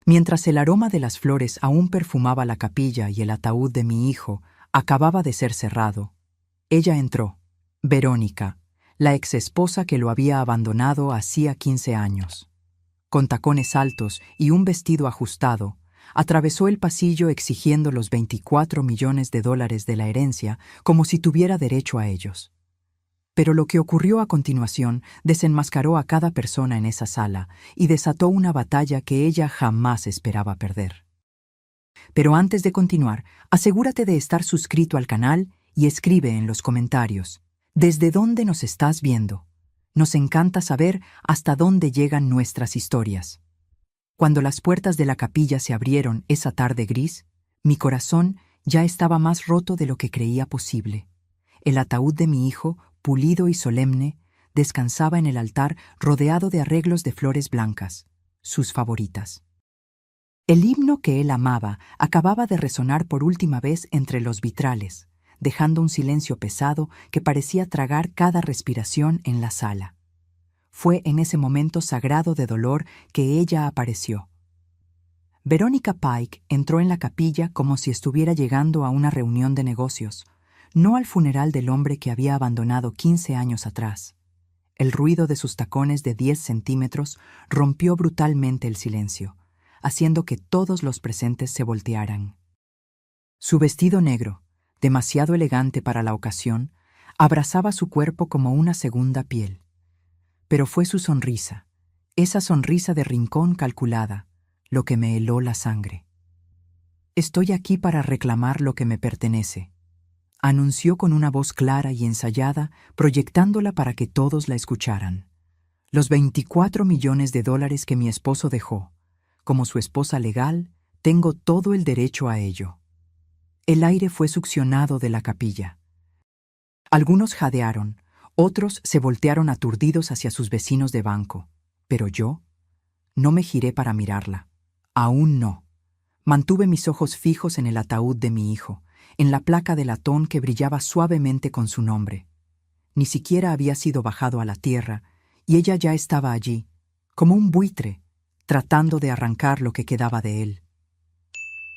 Mientras el aroma de las flores aún perfumaba la capilla y el ataúd de mi hijo acababa de ser cerrado, ella entró, Verónica, la exesposa que lo había abandonado hacía 15 años. Con tacones altos y un vestido ajustado, atravesó el pasillo exigiendo los 24 millones de dólares de la herencia como si tuviera derecho a ellos. Pero lo que ocurrió a continuación desenmascaró a cada persona en esa sala y desató una batalla que ella jamás esperaba perder. Pero antes de continuar, asegúrate de estar suscrito al canal y escribe en los comentarios ¿desde dónde nos estás viendo? Nos encanta saber hasta dónde llegan nuestras historias. Cuando las puertas de la capilla se abrieron esa tarde gris, mi corazón ya estaba más roto de lo que creía posible. El ataúd de mi hijo, pulido y solemne, descansaba en el altar rodeado de arreglos de flores blancas, sus favoritas. El himno que él amaba acababa de resonar por última vez entre los vitrales, dejando un silencio pesado que parecía tragar cada respiración en la sala. Fue en ese momento sagrado de dolor que ella apareció. Verónica Pike entró en la capilla como si estuviera llegando a una reunión de negocios, no al funeral del hombre que había abandonado 15 años atrás. El ruido de sus tacones de 10 centímetros rompió brutalmente el silencio, haciendo que todos los presentes se voltearan. Su vestido negro, demasiado elegante para la ocasión, abrazaba su cuerpo como una segunda piel. Pero fue su sonrisa, esa sonrisa de rincón calculada, lo que me heló la sangre. «Estoy aquí para reclamar lo que me pertenece», anunció con una voz clara y ensayada, proyectándola para que todos la escucharan. «Los 24 millones de dólares que mi esposo dejó. Como su esposa legal, tengo todo el derecho a ello». El aire fue succionado de la capilla. Algunos jadearon, otros se voltearon aturdidos hacia sus vecinos de banco. Pero yo no me giré para mirarla. Aún no. Mantuve mis ojos fijos en el ataúd de mi hijo, en la placa de latón que brillaba suavemente con su nombre. Ni siquiera había sido bajado a la tierra, y ella ya estaba allí, como un buitre, tratando de arrancar lo que quedaba de él.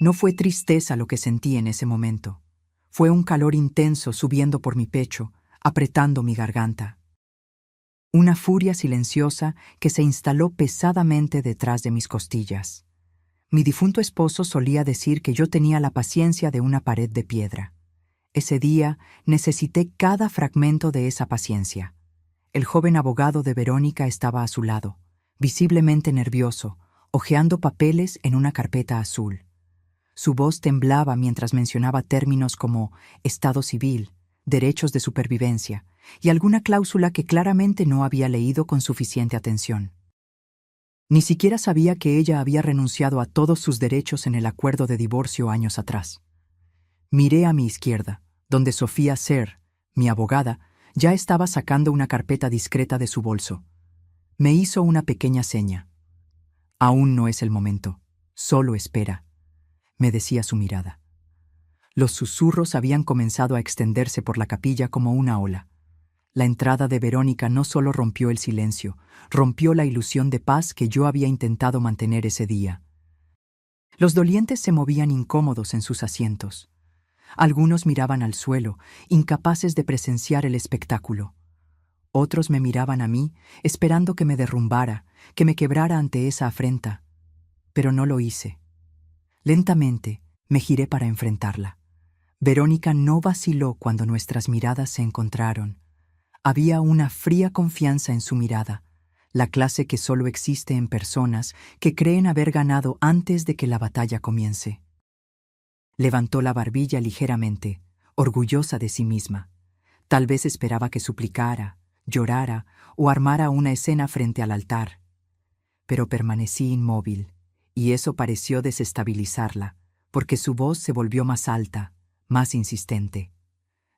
No fue tristeza lo que sentí en ese momento. Fue un calor intenso subiendo por mi pecho, apretando mi garganta. Una furia silenciosa que se instaló pesadamente detrás de mis costillas. Mi difunto esposo solía decir que yo tenía la paciencia de una pared de piedra. Ese día necesité cada fragmento de esa paciencia. El joven abogado de Verónica estaba a su lado, visiblemente nervioso, hojeando papeles en una carpeta azul. Su voz temblaba mientras mencionaba términos como estado civil, derechos de supervivencia y alguna cláusula que claramente no había leído con suficiente atención. Ni siquiera sabía que ella había renunciado a todos sus derechos en el acuerdo de divorcio años atrás. Miré a mi izquierda, donde Sofía Ser, mi abogada, ya estaba sacando una carpeta discreta de su bolso. Me hizo una pequeña seña. «Aún no es el momento. Solo espera», me decía su mirada. Los susurros habían comenzado a extenderse por la capilla como una ola. La entrada de Verónica no solo rompió el silencio, rompió la ilusión de paz que yo había intentado mantener ese día. Los dolientes se movían incómodos en sus asientos. Algunos miraban al suelo, incapaces de presenciar el espectáculo. Otros me miraban a mí, esperando que me derrumbara, que me quebrara ante esa afrenta. Pero no lo hice. Lentamente me giré para enfrentarla. Verónica no vaciló cuando nuestras miradas se encontraron. Había una fría confianza en su mirada, la clase que solo existe en personas que creen haber ganado antes de que la batalla comience. Levantó la barbilla ligeramente, orgullosa de sí misma. Tal vez esperaba que suplicara, llorara o armara una escena frente al altar. Pero permanecí inmóvil, y eso pareció desestabilizarla, porque su voz se volvió más alta, más insistente.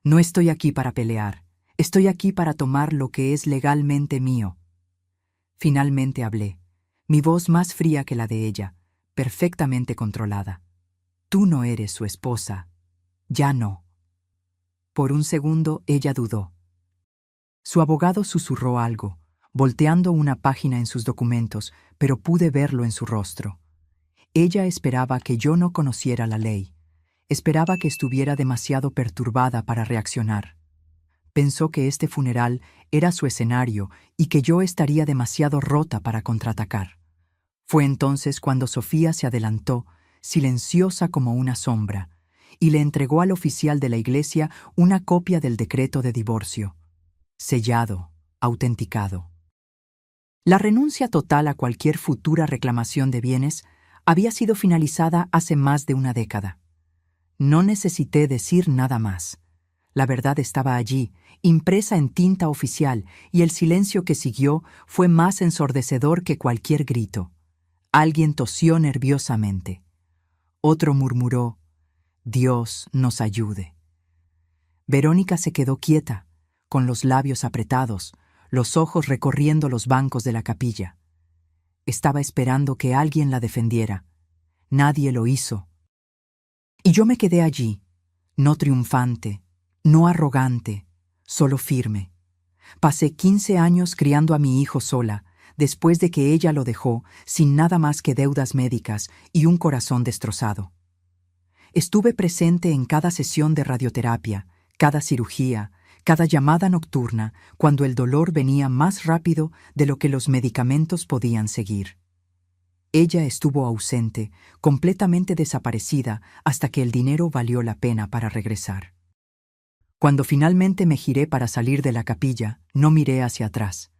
«No estoy aquí para pelear. Estoy aquí para tomar lo que es legalmente mío». Finalmente hablé, mi voz más fría que la de ella, perfectamente controlada. «Tú no eres su esposa. Ya no». Por un segundo ella dudó. Su abogado susurró algo, volteando una página en sus documentos, pero pude verlo en su rostro. Ella esperaba que yo no conociera la ley. Esperaba que estuviera demasiado perturbada para reaccionar. Pensó que este funeral era su escenario y que yo estaría demasiado rota para contraatacar. Fue entonces cuando Sofía se adelantó, silenciosa como una sombra, y le entregó al oficial de la iglesia una copia del decreto de divorcio, sellado, autenticado. La renuncia total a cualquier futura reclamación de bienes había sido finalizada hace más de una década. No necesité decir nada más. La verdad estaba allí, impresa en tinta oficial, y el silencio que siguió fue más ensordecedor que cualquier grito. Alguien tosió nerviosamente. Otro murmuró: «Dios nos ayude». Verónica se quedó quieta, con los labios apretados, los ojos recorriendo los bancos de la capilla. Estaba esperando que alguien la defendiera. Nadie lo hizo. Y yo me quedé allí, no triunfante, no arrogante, solo firme. Pasé 15 años criando a mi hijo sola, después de que ella lo dejó, sin nada más que deudas médicas y un corazón destrozado. Estuve presente en cada sesión de radioterapia, cada cirugía, cada llamada nocturna, cuando el dolor venía más rápido de lo que los medicamentos podían seguir. Ella estuvo ausente, completamente desaparecida, hasta que el dinero valió la pena para regresar. Cuando finalmente me giré para salir de la capilla, no miré hacia atrás.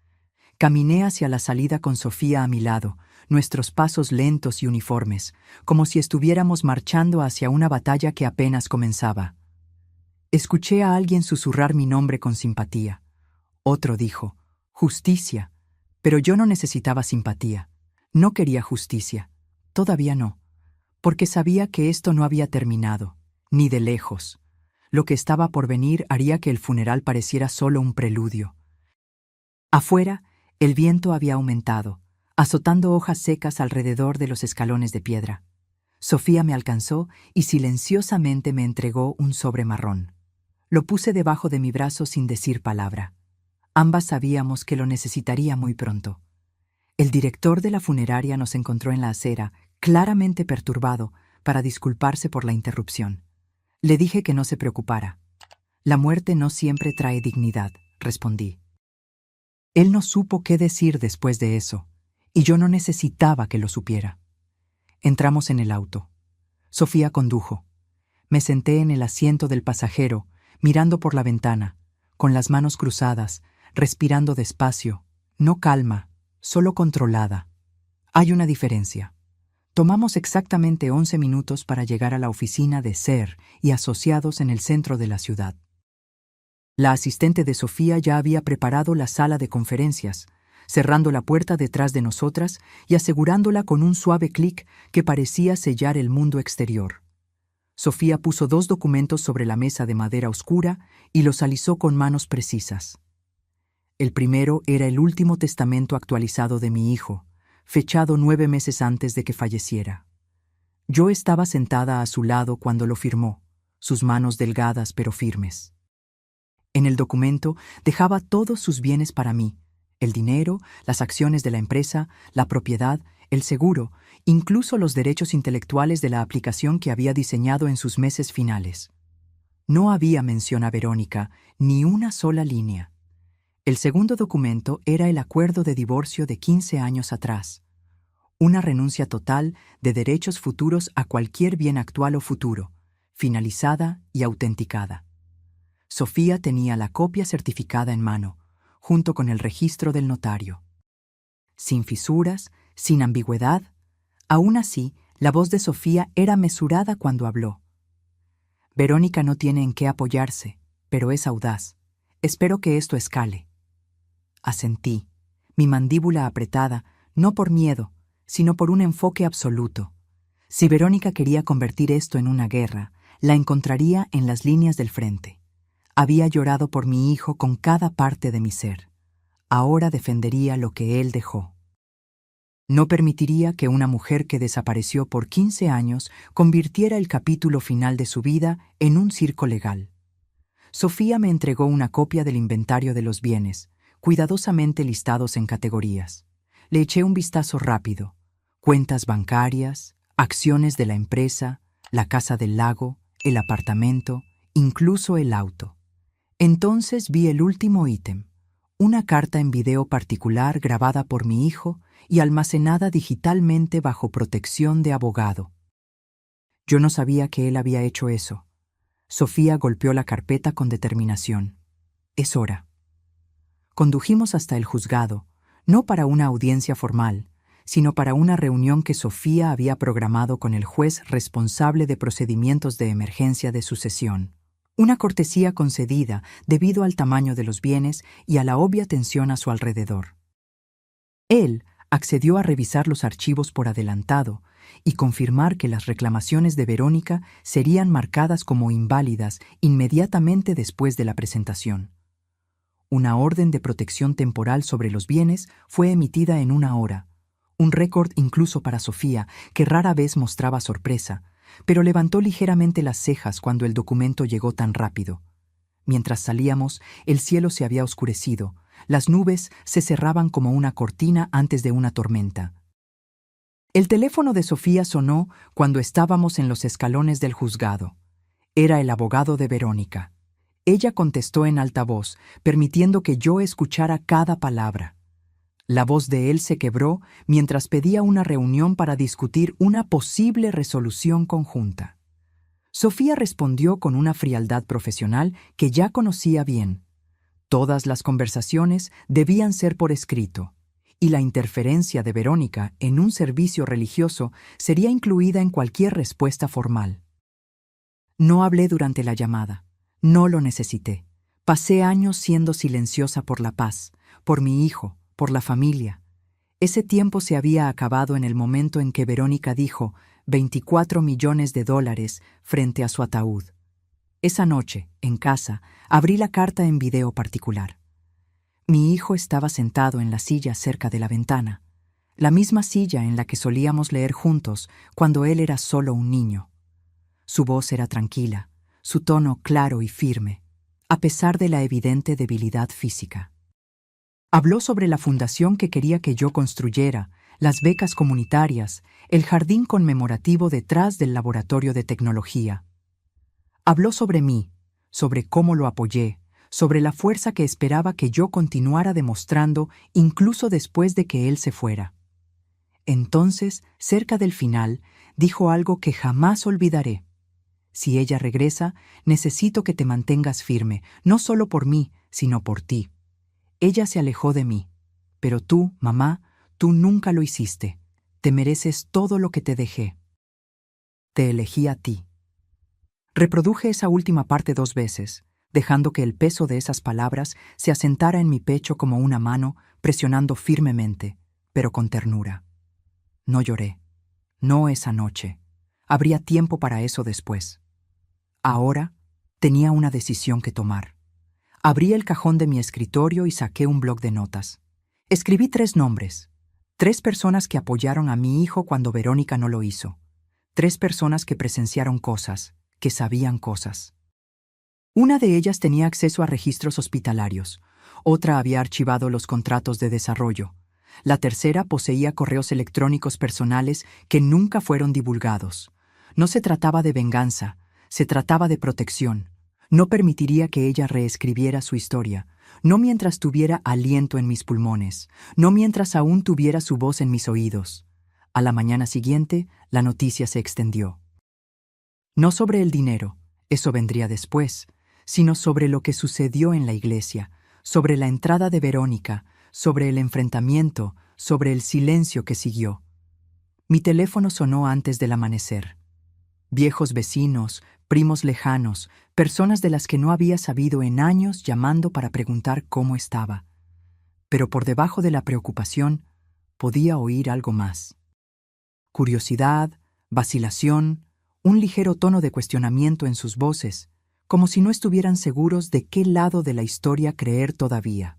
Caminé hacia la salida con Sofía a mi lado, nuestros pasos lentos y uniformes, como si estuviéramos marchando hacia una batalla que apenas comenzaba. Escuché a alguien susurrar mi nombre con simpatía. Otro dijo: «Justicia». Pero yo no necesitaba simpatía. No quería justicia. Todavía no. Porque sabía que esto no había terminado, ni de lejos. Lo que estaba por venir haría que el funeral pareciera solo un preludio. Afuera, el viento había aumentado, azotando hojas secas alrededor de los escalones de piedra. Sofía me alcanzó y silenciosamente me entregó un sobre marrón. Lo puse debajo de mi brazo sin decir palabra. Ambas sabíamos que lo necesitaría muy pronto. El director de la funeraria nos encontró en la acera, claramente perturbado, para disculparse por la interrupción. Le dije que no se preocupara. «La muerte no siempre trae dignidad», respondí. Él no supo qué decir después de eso, y yo no necesitaba que lo supiera. Entramos en el auto. Sofía condujo. Me senté en el asiento del pasajero, mirando por la ventana, con las manos cruzadas, respirando despacio, no calma, solo controlada. Hay una diferencia. Tomamos exactamente 11 minutos para llegar a la oficina de SER y Asociados en el centro de la ciudad. La asistente de Sofía ya había preparado la sala de conferencias, cerrando la puerta detrás de nosotras y asegurándola con un suave clic que parecía sellar el mundo exterior. Sofía puso 2 documentos sobre la mesa de madera oscura y los alisó con manos precisas. El primero era el último testamento actualizado de mi hijo, fechado 9 meses antes de que falleciera. Yo estaba sentada a su lado cuando lo firmó, sus manos delgadas pero firmes. En el documento dejaba todos sus bienes para mí: el dinero, las acciones de la empresa, la propiedad, el seguro, incluso los derechos intelectuales de la aplicación que había diseñado en sus meses finales. No había mención a Verónica, ni una sola línea. El segundo documento era el acuerdo de divorcio de 15 años atrás. Una renuncia total de derechos futuros a cualquier bien actual o futuro, finalizada y autenticada. Sofía tenía la copia certificada en mano, junto con el registro del notario. Sin fisuras, sin ambigüedad. Aún así, la voz de Sofía era mesurada cuando habló. «Verónica no tiene en qué apoyarse, pero es audaz. Espero que esto escale». Asentí, mi mandíbula apretada, no por miedo, sino por un enfoque absoluto. Si Verónica quería convertir esto en una guerra, la encontraría en las líneas del frente. Había llorado por mi hijo con cada parte de mi ser. Ahora defendería lo que él dejó. No permitiría que una mujer que desapareció por 15 años convirtiera el capítulo final de su vida en un circo legal. Sofía me entregó una copia del inventario de los bienes, cuidadosamente listados en categorías. Le eché un vistazo rápido: cuentas bancarias, acciones de la empresa, la casa del lago, el apartamento, incluso el auto. Entonces vi el último ítem, una carta en video particular grabada por mi hijo y almacenada digitalmente bajo protección de abogado. Yo no sabía que él había hecho eso. Sofía golpeó la carpeta con determinación. Es hora. Condujimos hasta el juzgado, no para una audiencia formal, sino para una reunión que Sofía había programado con el juez responsable de procedimientos de emergencia de sucesión. Una cortesía concedida debido al tamaño de los bienes y a la obvia tensión a su alrededor. Él accedió a revisar los archivos por adelantado y confirmar que las reclamaciones de Verónica serían marcadas como inválidas inmediatamente después de la presentación. Una orden de protección temporal sobre los bienes fue emitida en 1 hora, un récord incluso para Sofía, que rara vez mostraba sorpresa, pero levantó ligeramente las cejas cuando el documento llegó tan rápido. Mientras salíamos, el cielo se había oscurecido, las nubes se cerraban como una cortina antes de una tormenta. El teléfono de Sofía sonó cuando estábamos en los escalones del juzgado. Era el abogado de Verónica. Ella contestó en alta voz, permitiendo que yo escuchara cada palabra. La voz de él se quebró mientras pedía una reunión para discutir una posible resolución conjunta. Sofía respondió con una frialdad profesional que ya conocía bien. Todas las conversaciones debían ser por escrito, y la interferencia de Verónica en un servicio religioso sería incluida en cualquier respuesta formal. No hablé durante la llamada. No lo necesité. Pasé años siendo silenciosa por la paz, por mi hijo, por la familia. Ese tiempo se había acabado en el momento en que Verónica dijo $24 millones frente a su ataúd. Esa noche, en casa, abrí la carta en video particular. Mi hijo estaba sentado en la silla cerca de la ventana, la misma silla en la que solíamos leer juntos cuando él era solo un niño. Su voz era tranquila, su tono claro y firme, a pesar de la evidente debilidad física. Habló sobre la fundación que quería que yo construyera, las becas comunitarias, el jardín conmemorativo detrás del laboratorio de tecnología. Habló sobre mí, sobre cómo lo apoyé, sobre la fuerza que esperaba que yo continuara demostrando incluso después de que él se fuera. Entonces, cerca del final, dijo algo que jamás olvidaré. Si ella regresa, necesito que te mantengas firme, no solo por mí, sino por ti. Ella se alejó de mí, pero tú, mamá, tú nunca lo hiciste. Te mereces todo lo que te dejé. Te elegí a ti. Reproduje esa última parte 2 veces, dejando que el peso de esas palabras se asentara en mi pecho como una mano, presionando firmemente, pero con ternura. No lloré. No esa noche. Habría tiempo para eso después. Ahora tenía una decisión que tomar. Abrí el cajón de mi escritorio y saqué un bloc de notas. Escribí 3 nombres. 3 personas que apoyaron a mi hijo cuando Verónica no lo hizo. 3 personas que presenciaron cosas, que sabían cosas. Una de ellas tenía acceso a registros hospitalarios. Otra había archivado los contratos de desarrollo. La tercera poseía correos electrónicos personales que nunca fueron divulgados. No se trataba de venganza, se trataba de protección. No permitiría que ella reescribiera su historia, no mientras tuviera aliento en mis pulmones, no mientras aún tuviera su voz en mis oídos. A la mañana siguiente, la noticia se extendió. No sobre el dinero, eso vendría después, sino sobre lo que sucedió en la iglesia, sobre la entrada de Verónica, sobre el enfrentamiento, sobre el silencio que siguió. Mi teléfono sonó antes del amanecer. Viejos vecinos, primos lejanos, personas de las que no había sabido en años llamando para preguntar cómo estaba. Pero por debajo de la preocupación podía oír algo más. Curiosidad, vacilación, un ligero tono de cuestionamiento en sus voces, como si no estuvieran seguros de qué lado de la historia creer todavía.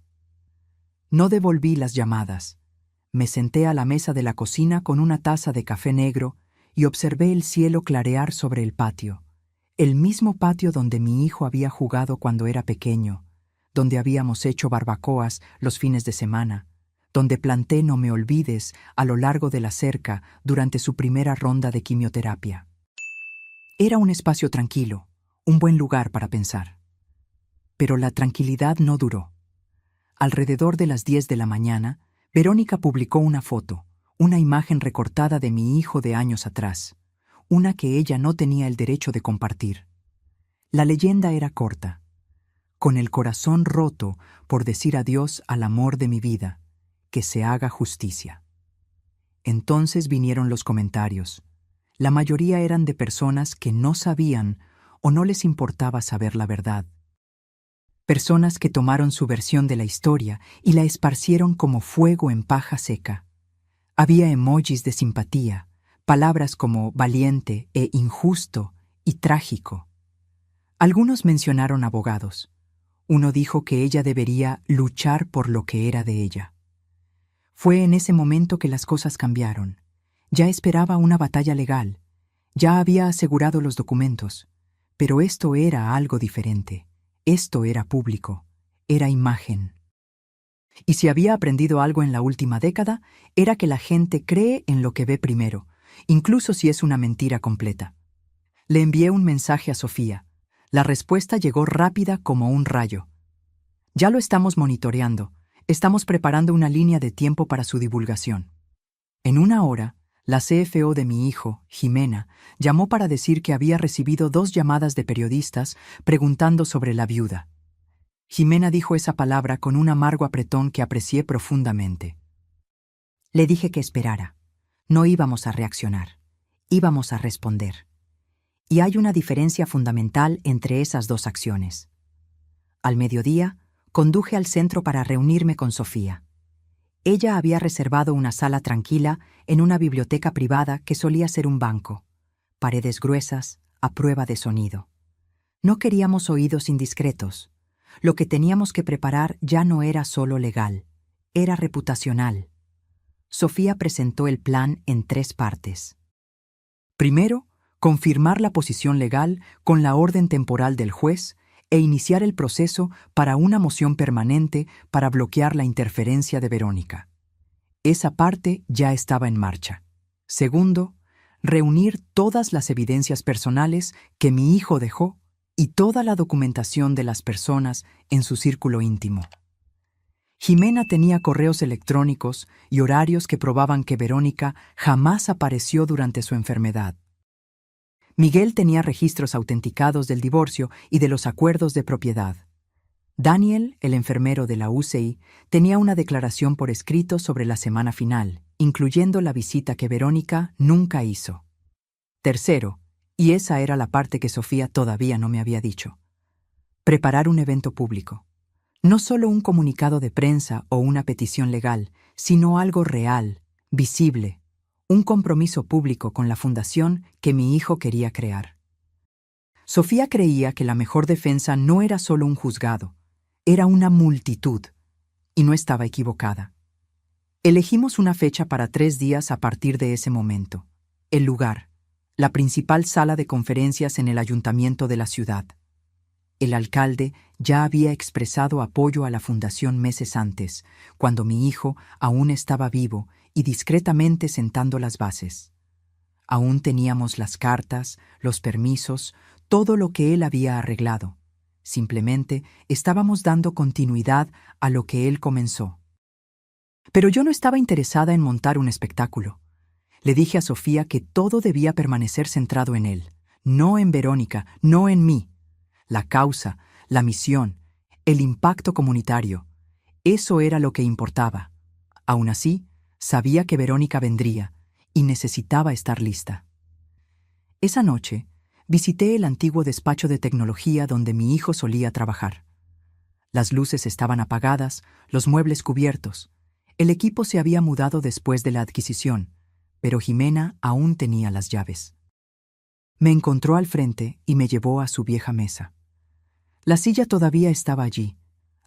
No devolví las llamadas. Me senté a la mesa de la cocina con una taza de café negro y observé el cielo clarear sobre el patio, el mismo patio donde mi hijo había jugado cuando era pequeño, donde habíamos hecho barbacoas los fines de semana, donde planté "No me olvides" a lo largo de la cerca durante su primera ronda de quimioterapia. Era un espacio tranquilo, un buen lugar para pensar. Pero la tranquilidad no duró. Alrededor de las 10 de la mañana, Verónica publicó una foto, una imagen recortada de mi hijo de años atrás, una que ella no tenía el derecho de compartir. La leyenda era corta: con el corazón roto por decir adiós al amor de mi vida, que se haga justicia. Entonces vinieron los comentarios. La mayoría eran de personas que no sabían o no les importaba saber la verdad. Personas que tomaron su versión de la historia y la esparcieron como fuego en paja seca. Había emojis de simpatía, palabras como valiente e injusto y trágico. Algunos mencionaron abogados. Uno dijo que ella debería luchar por lo que era de ella. Fue en ese momento que las cosas cambiaron. Ya esperaba una batalla legal. Ya había asegurado los documentos. Pero esto era algo diferente. Esto era público. Era imagen. Y si había aprendido algo en la última década, era que la gente cree en lo que ve primero, incluso si es una mentira completa. Le envié un mensaje a Sofía. La respuesta llegó rápida como un rayo. Ya lo estamos monitoreando. Estamos preparando una línea de tiempo para su divulgación. En una hora, la CFO de mi hijo, Jimena, llamó para decir que había recibido 2 llamadas de periodistas preguntando sobre la viuda. Jimena dijo esa palabra con un amargo apretón que aprecié profundamente. Le dije que esperara. No íbamos a reaccionar. Íbamos a responder. Y hay una diferencia fundamental entre esas 2 acciones. Al mediodía, conduje al centro para reunirme con Sofía. Ella había reservado una sala tranquila en una biblioteca privada que solía ser un banco. Paredes gruesas, a prueba de sonido. No queríamos oídos indiscretos. Lo que teníamos que preparar ya no era solo legal, era reputacional. Sofía presentó el plan en 3 partes. Primero, confirmar la posición legal con la orden temporal del juez e iniciar el proceso para una moción permanente para bloquear la interferencia de Verónica. Esa parte ya estaba en marcha. Segundo, reunir todas las evidencias personales que mi hijo dejó y toda la documentación de las personas en su círculo íntimo. Jimena tenía correos electrónicos y horarios que probaban que Verónica jamás apareció durante su enfermedad. Miguel tenía registros autenticados del divorcio y de los acuerdos de propiedad. Daniel, el enfermero de la UCI, tenía una declaración por escrito sobre la semana final, incluyendo la visita que Verónica nunca hizo. Tercero, y esa era la parte que Sofía todavía no me había dicho, preparar un evento público. No solo un comunicado de prensa o una petición legal, sino algo real, visible, un compromiso público con la fundación que mi hijo quería crear. Sofía creía que la mejor defensa no era solo un juzgado, era una multitud, y no estaba equivocada. Elegimos una fecha para 3 días a partir de ese momento. El lugar, la principal sala de conferencias en el ayuntamiento de la ciudad. El alcalde ya había expresado apoyo a la fundación meses antes, cuando mi hijo aún estaba vivo y discretamente sentando las bases. Aún teníamos las cartas, los permisos, todo lo que él había arreglado. Simplemente estábamos dando continuidad a lo que él comenzó. Pero yo no estaba interesada en montar un espectáculo. Le dije a Sofía que todo debía permanecer centrado en él, no en Verónica, no en mí. La causa, la misión, el impacto comunitario, eso era lo que importaba. Aún así, sabía que Verónica vendría y necesitaba estar lista. Esa noche, visité el antiguo despacho de tecnología donde mi hijo solía trabajar. Las luces estaban apagadas, los muebles cubiertos. El equipo se había mudado después de la adquisición, pero Jimena aún tenía las llaves. Me encontró al frente y me llevó a su vieja mesa. La silla todavía estaba allí,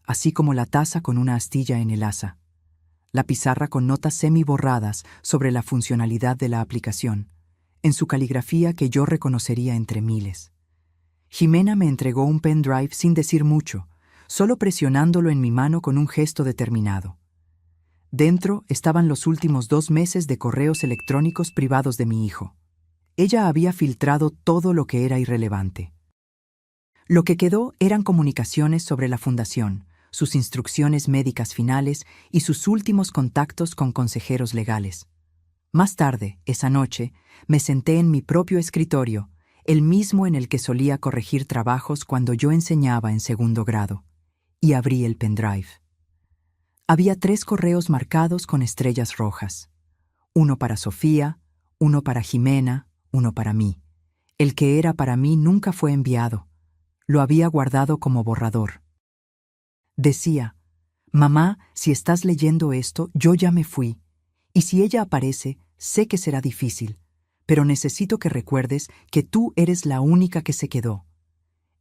así como la taza con una astilla en el asa, la pizarra con notas semi-borradas sobre la funcionalidad de la aplicación, en su caligrafía que yo reconocería entre miles. Jimena me entregó un pendrive sin decir mucho, solo presionándolo en mi mano con un gesto determinado. Dentro estaban los últimos 2 meses de correos electrónicos privados de mi hijo. Ella había filtrado todo lo que era irrelevante. Lo que quedó eran comunicaciones sobre la fundación, sus instrucciones médicas finales y sus últimos contactos con consejeros legales. Más tarde, esa noche, me senté en mi propio escritorio, el mismo en el que solía corregir trabajos cuando yo enseñaba en 2º grado, y abrí el pendrive. Había 3 correos marcados con estrellas rojas. Uno para Sofía, uno para Jimena, uno para mí. El que era para mí nunca fue enviado. Lo había guardado como borrador. Decía: «Mamá, si estás leyendo esto, yo ya me fui. Y si ella aparece, sé que será difícil, pero necesito que recuerdes que tú eres la única que se quedó.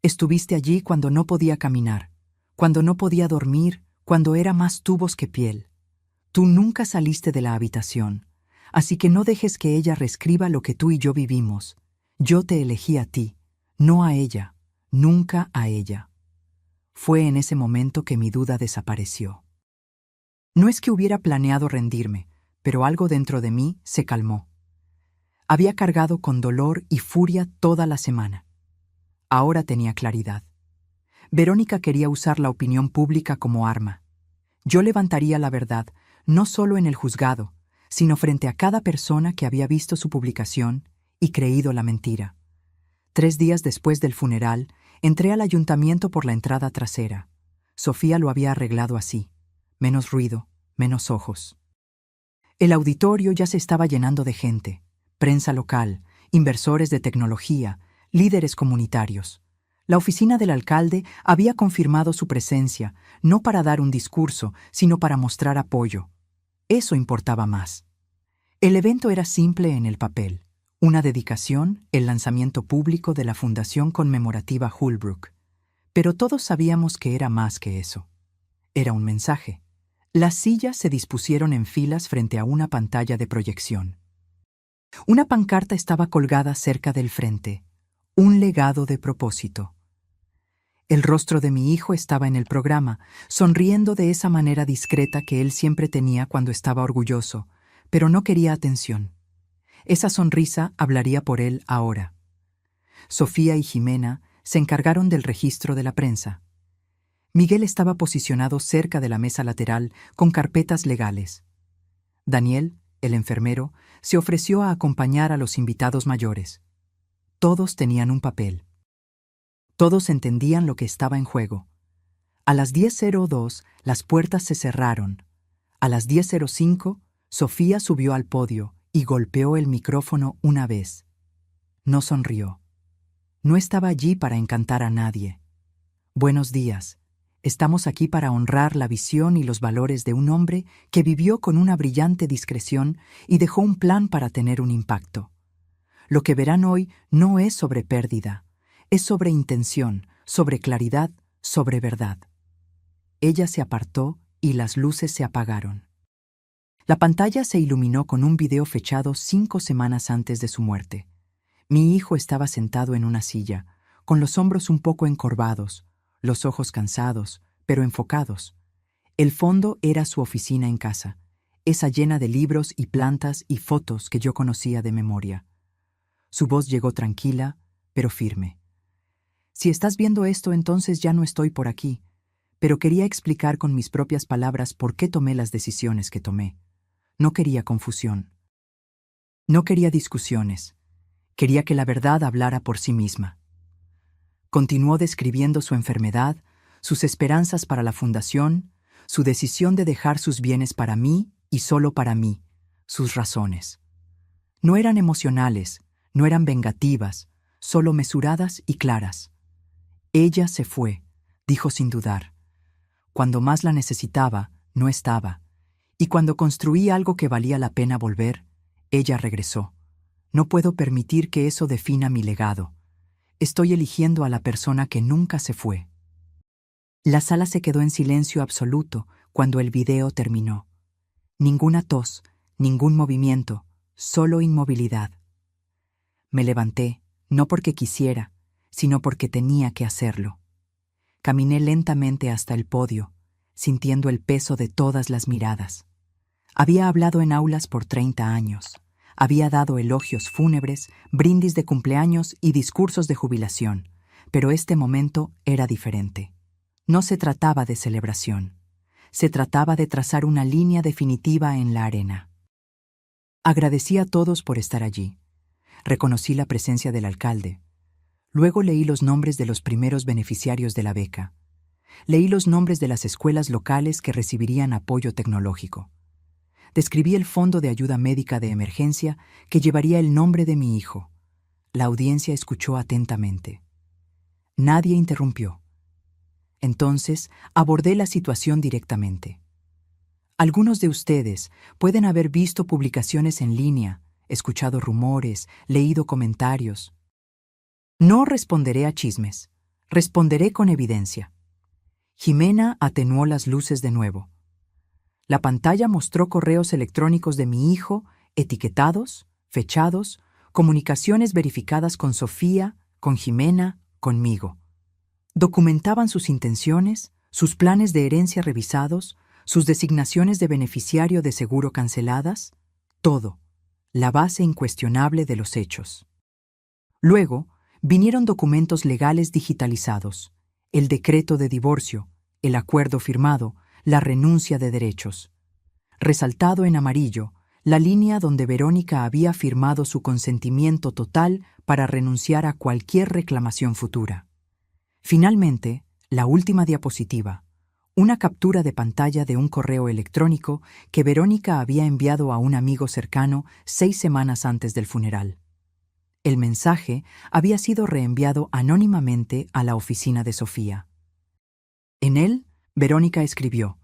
Estuviste allí cuando no podía caminar, cuando no podía dormir, cuando era más tubos que piel. Tú nunca saliste de la habitación, así que no dejes que ella reescriba lo que tú y yo vivimos. Yo te elegí a ti, no a ella, nunca a ella». Fue en ese momento que mi duda desapareció. No es que hubiera planeado rendirme, pero algo dentro de mí se calmó. Había cargado con dolor y furia toda la semana. Ahora tenía claridad. Verónica quería usar la opinión pública como arma. Yo levantaría la verdad, no solo en el juzgado, sino frente a cada persona que había visto su publicación y creído la mentira. 3 días después del funeral, entré al ayuntamiento por la entrada trasera. Sofía lo había arreglado así: menos ruido, menos ojos. El auditorio ya se estaba llenando de gente: prensa local, inversores de tecnología, líderes comunitarios. La oficina del alcalde había confirmado su presencia, no para dar un discurso, sino para mostrar apoyo. Eso importaba más. El evento era simple en el papel: una dedicación, el lanzamiento público de la Fundación Conmemorativa Holbrook. Pero todos sabíamos que era más que eso. Era un mensaje. Las sillas se dispusieron en filas frente a una pantalla de proyección. Una pancarta estaba colgada cerca del frente: un legado de propósito. El rostro de mi hijo estaba en el programa, sonriendo de esa manera discreta que él siempre tenía cuando estaba orgulloso, pero no quería atención. Esa sonrisa hablaría por él ahora. Sofía y Jimena se encargaron del registro de la prensa. Miguel estaba posicionado cerca de la mesa lateral con carpetas legales. Daniel, el enfermero, se ofreció a acompañar a los invitados mayores. Todos tenían un papel. Todos entendían lo que estaba en juego. A las 10:02 las puertas se cerraron. A las 10:05 Sofía subió al podio y golpeó el micrófono una vez. No sonrió. No estaba allí para encantar a nadie. «Buenos días. Estamos aquí para honrar la visión y los valores de un hombre que vivió con una brillante discreción y dejó un plan para tener un impacto. Lo que verán hoy no es sobre pérdida, es sobre intención, sobre claridad, sobre verdad». Ella se apartó y las luces se apagaron. La pantalla se iluminó con un video fechado 5 semanas antes de su muerte. Mi hijo estaba sentado en una silla, con los hombros un poco encorvados, los ojos cansados, pero enfocados. El fondo era su oficina en casa, esa llena de libros y plantas y fotos que yo conocía de memoria. Su voz llegó tranquila, pero firme. «Si estás viendo esto, entonces ya no estoy por aquí, pero quería explicar con mis propias palabras por qué tomé las decisiones que tomé. No quería confusión. No quería discusiones. Quería que la verdad hablara por sí misma». Continuó describiendo su enfermedad, sus esperanzas para la fundación, su decisión de dejar sus bienes para mí y solo para mí, sus razones. No eran emocionales, no eran vengativas, solo mesuradas y claras. «Ella se fue», dijo sin dudar. «Cuando más la necesitaba, no estaba. Y cuando construí algo que valía la pena volver, ella regresó. No puedo permitir que eso defina mi legado. Estoy eligiendo a la persona que nunca se fue». La sala se quedó en silencio absoluto cuando el video terminó. Ninguna tos, ningún movimiento, solo inmovilidad. Me levanté, no porque quisiera, sino porque tenía que hacerlo. Caminé lentamente hasta el podio, sintiendo el peso de todas las miradas. Había hablado en aulas por 30 años. Había dado elogios fúnebres, brindis de cumpleaños y discursos de jubilación. Pero este momento era diferente. No se trataba de celebración. Se trataba de trazar una línea definitiva en la arena. Agradecí a todos por estar allí. Reconocí la presencia del alcalde. Luego leí los nombres de los primeros beneficiarios de la beca. Leí los nombres de las escuelas locales que recibirían apoyo tecnológico. Describí el fondo de ayuda médica de emergencia que llevaría el nombre de mi hijo. La audiencia escuchó atentamente. Nadie interrumpió. Entonces abordé la situación directamente. Algunos de ustedes pueden haber visto publicaciones en línea, escuchado rumores, leído comentarios. No responderé a chismes, responderé con evidencia. Jimena atenuó las luces de nuevo. La pantalla mostró correos electrónicos de mi hijo, etiquetados, fechados, comunicaciones verificadas con Sofía, con Jimena, conmigo. Documentaban sus intenciones, sus planes de herencia revisados, sus designaciones de beneficiario de seguro canceladas, todo, la base incuestionable de los hechos. Luego, vinieron documentos legales digitalizados, el decreto de divorcio, el acuerdo firmado, la renuncia de derechos. Resaltado en amarillo, la línea donde Verónica había firmado su consentimiento total para renunciar a cualquier reclamación futura. Finalmente, la última diapositiva, una captura de pantalla de un correo electrónico que Verónica había enviado a un amigo cercano 6 semanas antes del funeral. El mensaje había sido reenviado anónimamente a la oficina de Sofía. En él, Verónica escribió: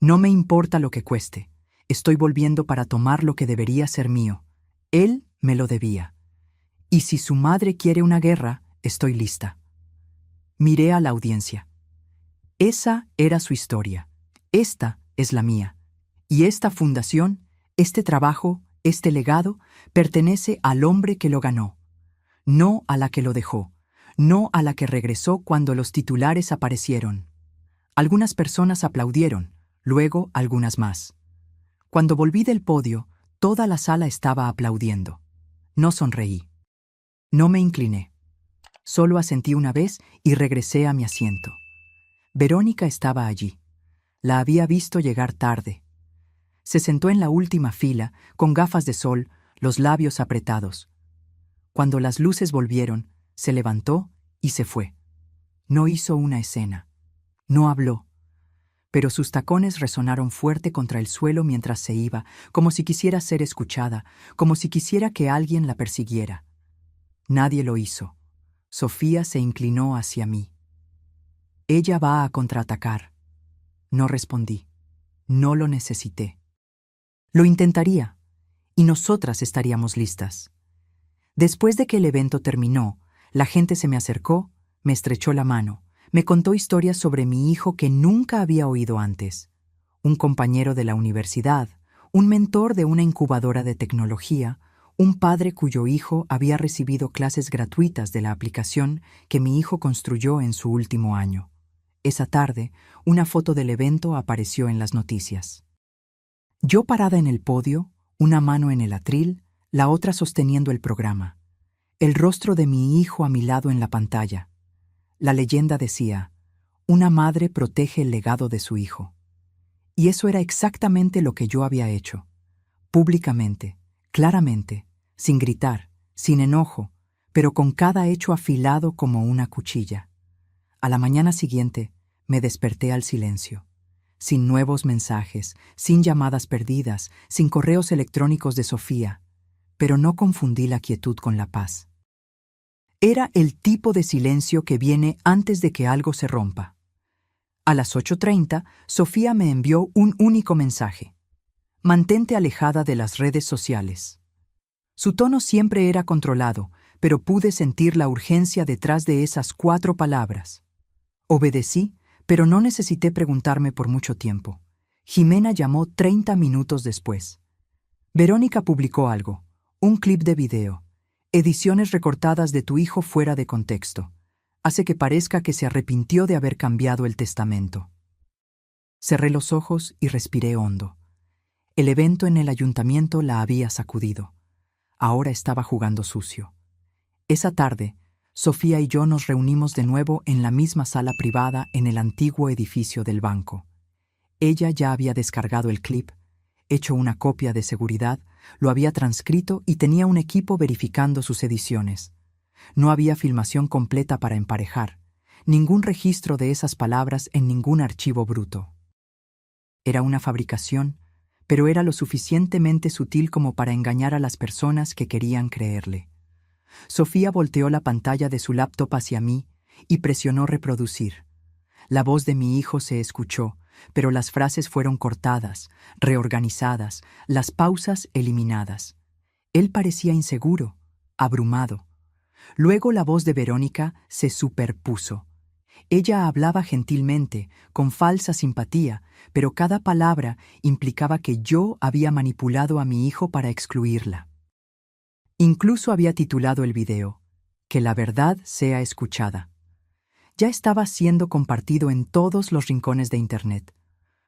«No me importa lo que cueste. Estoy volviendo para tomar lo que debería ser mío. Él me lo debía. Y si su madre quiere una guerra, estoy lista». Miré a la audiencia. Esa era su historia. Esta es la mía. Y esta fundación, este trabajo, este legado, pertenece al hombre que lo ganó. No a la que lo dejó. No a la que regresó cuando los titulares aparecieron. Algunas personas aplaudieron, luego algunas más. Cuando volví del podio, toda la sala estaba aplaudiendo. No sonreí. No me incliné. Solo asentí una vez y regresé a mi asiento. Verónica estaba allí. La había visto llegar tarde. Se sentó en la última fila, con gafas de sol, los labios apretados. Cuando las luces volvieron, se levantó y se fue. No hizo una escena. No habló. Pero sus tacones resonaron fuerte contra el suelo mientras se iba, como si quisiera ser escuchada, como si quisiera que alguien la persiguiera. Nadie lo hizo. Sofía se inclinó hacia mí. Ella va a contraatacar. No respondí. No lo necesité. Lo intentaría, y nosotras estaríamos listas. Después de que el evento terminó, la gente se me acercó, me estrechó la mano, me contó historias sobre mi hijo que nunca había oído antes. Un compañero de la universidad, un mentor de una incubadora de tecnología, un padre cuyo hijo había recibido clases gratuitas de la aplicación que mi hijo construyó en su último año. Esa tarde, una foto del evento apareció en las noticias. Yo parada en el podio, una mano en el atril, la otra sosteniendo el programa. El rostro de mi hijo a mi lado en la pantalla. La leyenda decía: «Una madre protege el legado de su hijo». Y eso era exactamente lo que yo había hecho. Públicamente, claramente, sin gritar, sin enojo, pero con cada hecho afilado como una cuchilla. A la mañana siguiente, me desperté al silencio. Sin nuevos mensajes, sin llamadas perdidas, sin correos electrónicos de Sofía, pero no confundí la quietud con la paz. Era el tipo de silencio que viene antes de que algo se rompa. A las 8:30, Sofía me envió un único mensaje: «Mantente alejada de las redes sociales». Su tono siempre era controlado, pero pude sentir la urgencia detrás de esas 4 palabras. Obedecí, pero no necesité preguntarme por mucho tiempo. Jimena llamó 30 minutos después. Verónica publicó algo, un clip de video. Ediciones recortadas de tu hijo fuera de contexto. Hace que parezca que se arrepintió de haber cambiado el testamento. Cerré los ojos y respiré hondo. El evento en el ayuntamiento la había sacudido. Ahora estaba jugando sucio. Esa tarde, Sofía y yo nos reunimos de nuevo en la misma sala privada en el antiguo edificio del banco. Ella ya había descargado el clip, hecho una copia de seguridad, lo había transcrito y tenía un equipo verificando sus ediciones. No había filmación completa para emparejar, ningún registro de esas palabras en ningún archivo bruto. Era una fabricación, pero era lo suficientemente sutil como para engañar a las personas que querían creerle. Sofía volteó la pantalla de su laptop hacia mí y presionó reproducir. La voz de mi hijo se escuchó, pero las frases fueron cortadas, reorganizadas, las pausas eliminadas. Él parecía inseguro, abrumado. Luego la voz de Verónica se superpuso. Ella hablaba gentilmente, con falsa simpatía, pero cada palabra implicaba que yo había manipulado a mi hijo para excluirla. Incluso había titulado el video, "Que la verdad sea escuchada". Ya estaba siendo compartido en todos los rincones de Internet.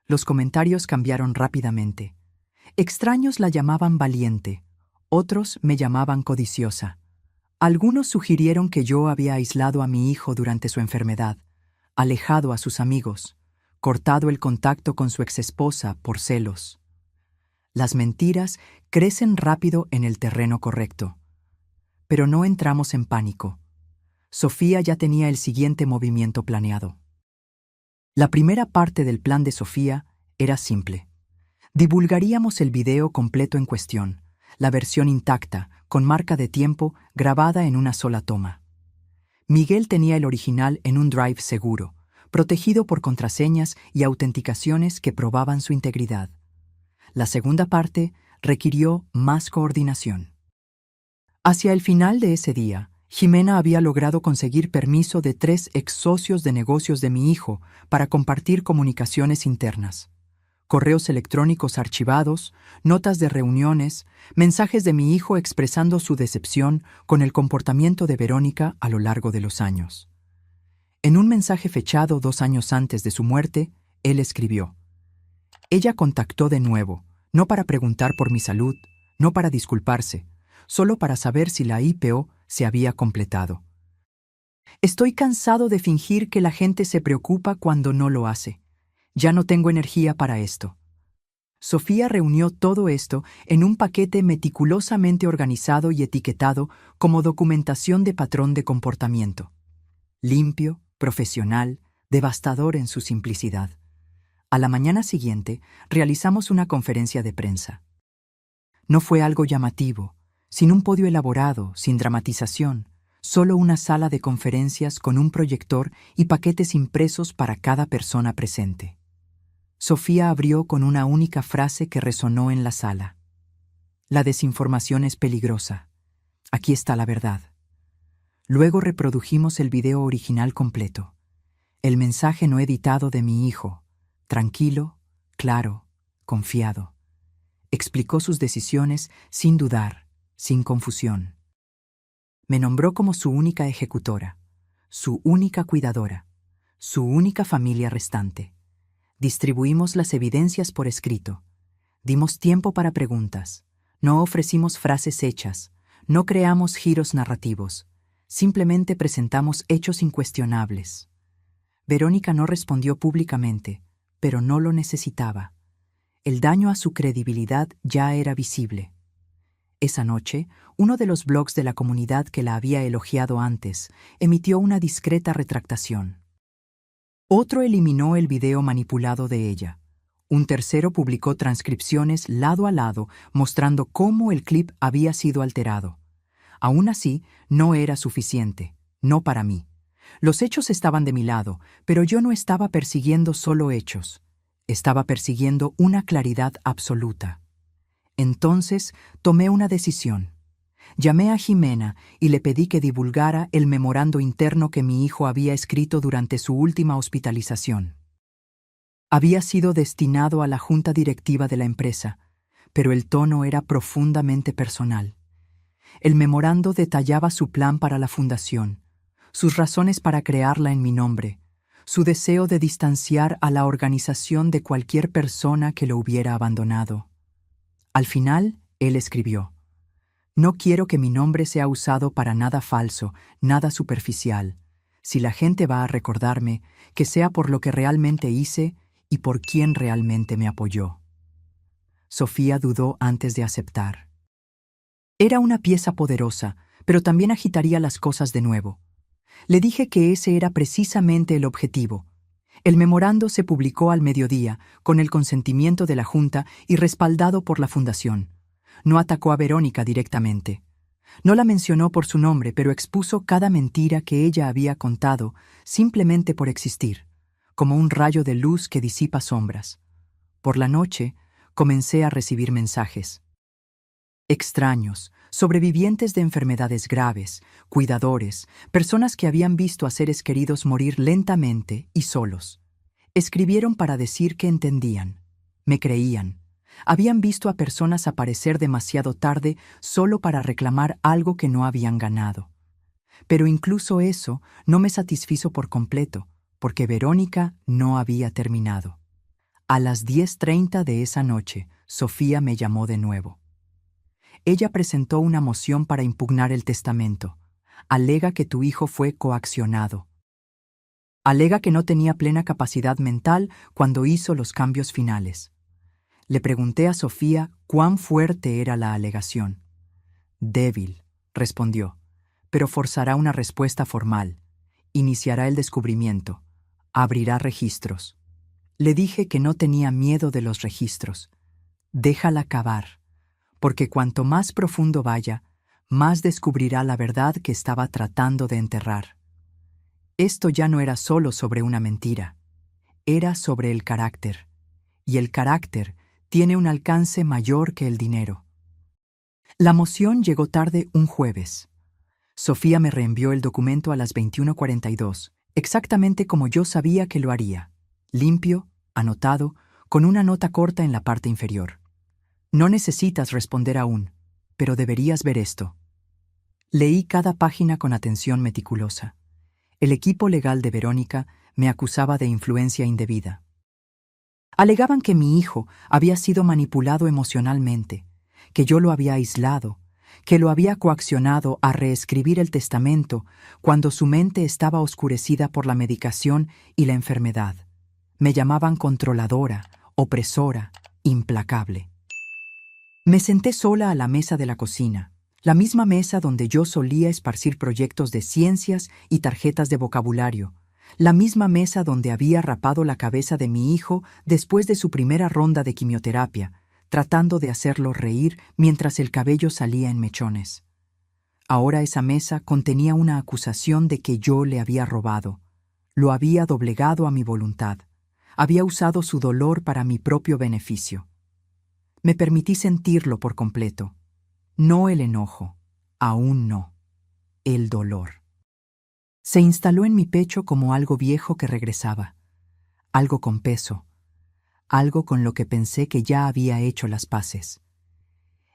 Los comentarios cambiaron rápidamente. Extraños la llamaban valiente, otros me llamaban codiciosa. Algunos sugirieron que yo había aislado a mi hijo durante su enfermedad, alejado a sus amigos, cortado el contacto con su exesposa por celos. Las mentiras crecen rápido en el terreno correcto. Pero no entramos en pánico. Sofía ya tenía el siguiente movimiento planeado. La primera parte del plan de Sofía era simple. Divulgaríamos el video completo en cuestión, la versión intacta, con marca de tiempo, grabada en una sola toma. Miguel tenía el original en un drive seguro, protegido por contraseñas y autenticaciones que probaban su integridad. La segunda parte requirió más coordinación. Hacia el final de ese día, Jimena había logrado conseguir permiso de 3 ex socios de negocios de mi hijo para compartir comunicaciones internas. Correos electrónicos archivados, notas de reuniones, mensajes de mi hijo expresando su decepción con el comportamiento de Verónica a lo largo de los años. En un mensaje fechado 2 años antes de su muerte, él escribió: "Ella contactó de nuevo, no para preguntar por mi salud, no para disculparse, solo para saber si la IPO se había completado. Estoy cansado de fingir que la gente se preocupa cuando no lo hace. Ya no tengo energía para esto". Sofía reunió todo esto en un paquete meticulosamente organizado y etiquetado como documentación de patrón de comportamiento. Limpio, profesional, devastador en su simplicidad. A la mañana siguiente, realizamos una conferencia de prensa. No fue algo llamativo, sin un podio elaborado, sin dramatización, solo una sala de conferencias con un proyector y paquetes impresos para cada persona presente. Sofía abrió con una única frase que resonó en la sala. "La desinformación es peligrosa. Aquí está la verdad". Luego reprodujimos el video original completo. El mensaje no editado de mi hijo, tranquilo, claro, confiado. Explicó sus decisiones sin dudar, sin confusión. Me nombró como su única ejecutora, su única cuidadora, su única familia restante. Distribuimos las evidencias por escrito. Dimos tiempo para preguntas. No ofrecimos frases hechas. No creamos giros narrativos. Simplemente presentamos hechos incuestionables. Verónica no respondió públicamente, pero no lo necesitaba. El daño a su credibilidad ya era visible. Esa noche, uno de los blogs de la comunidad que la había elogiado antes emitió una discreta retractación. Otro eliminó el video manipulado de ella. Un tercero publicó transcripciones lado a lado mostrando cómo el clip había sido alterado. Aún así, no era suficiente, no para mí. Los hechos estaban de mi lado, pero yo no estaba persiguiendo solo hechos. Estaba persiguiendo una claridad absoluta. Entonces tomé una decisión. Llamé a Jimena y le pedí que divulgara el memorando interno que mi hijo había escrito durante su última hospitalización. Había sido destinado a la junta directiva de la empresa, pero el tono era profundamente personal. El memorando detallaba su plan para la fundación, sus razones para crearla en mi nombre, su deseo de distanciar a la organización de cualquier persona que lo hubiera abandonado. Al final, él escribió: «No quiero que mi nombre sea usado para nada falso, nada superficial. Si la gente va a recordarme, que sea por lo que realmente hice y por quien realmente me apoyó». Sofía dudó antes de aceptar. Era una pieza poderosa, pero también agitaría las cosas de nuevo. Le dije que ese era precisamente el objetivo. El memorando se publicó al mediodía, con el consentimiento de la Junta y respaldado por la Fundación. No atacó a Verónica directamente. No la mencionó por su nombre, pero expuso cada mentira que ella había contado simplemente por existir, como un rayo de luz que disipa sombras. Por la noche, comencé a recibir mensajes. Extraños, sobrevivientes de enfermedades graves, cuidadores, personas que habían visto a seres queridos morir lentamente y solos. Escribieron para decir que entendían, me creían. Habían visto a personas aparecer demasiado tarde solo para reclamar algo que no habían ganado. Pero incluso eso no me satisfizo por completo, porque Verónica no había terminado. A las 10:30 de esa noche, Sofía me llamó de nuevo. Ella presentó una moción para impugnar el testamento. Alega que tu hijo fue coaccionado. Alega que no tenía plena capacidad mental cuando hizo los cambios finales. Le pregunté a Sofía cuán fuerte era la alegación. Débil, respondió, pero forzará una respuesta formal. Iniciará el descubrimiento. Abrirá registros. Le dije que no tenía miedo de los registros. Déjala cavar, porque cuanto más profundo vaya, más descubrirá la verdad que estaba tratando de enterrar. Esto ya no era solo sobre una mentira, era sobre el carácter, y el carácter tiene un alcance mayor que el dinero. La moción llegó tarde un jueves. Sofía me reenvió el documento a las 21:42, exactamente como yo sabía que lo haría, limpio, anotado, con una nota corta en la parte inferior. No necesitas responder aún, pero deberías ver esto. Leí cada página con atención meticulosa. El equipo legal de Verónica me acusaba de influencia indebida. Alegaban que mi hijo había sido manipulado emocionalmente, que yo lo había aislado, que lo había coaccionado a reescribir el testamento cuando su mente estaba oscurecida por la medicación y la enfermedad. Me llamaban controladora, opresora, implacable. Me senté sola a la mesa de la cocina, la misma mesa donde yo solía esparcir proyectos de ciencias y tarjetas de vocabulario, la misma mesa donde había rapado la cabeza de mi hijo después de su primera ronda de quimioterapia, tratando de hacerlo reír mientras el cabello salía en mechones. Ahora esa mesa contenía una acusación de que yo le había robado. Lo había doblegado a mi voluntad. Había usado su dolor para mi propio beneficio. Me permití sentirlo por completo. No el enojo, aún no. El dolor. Se instaló en mi pecho como algo viejo que regresaba. Algo con peso. Algo con lo que pensé que ya había hecho las paces.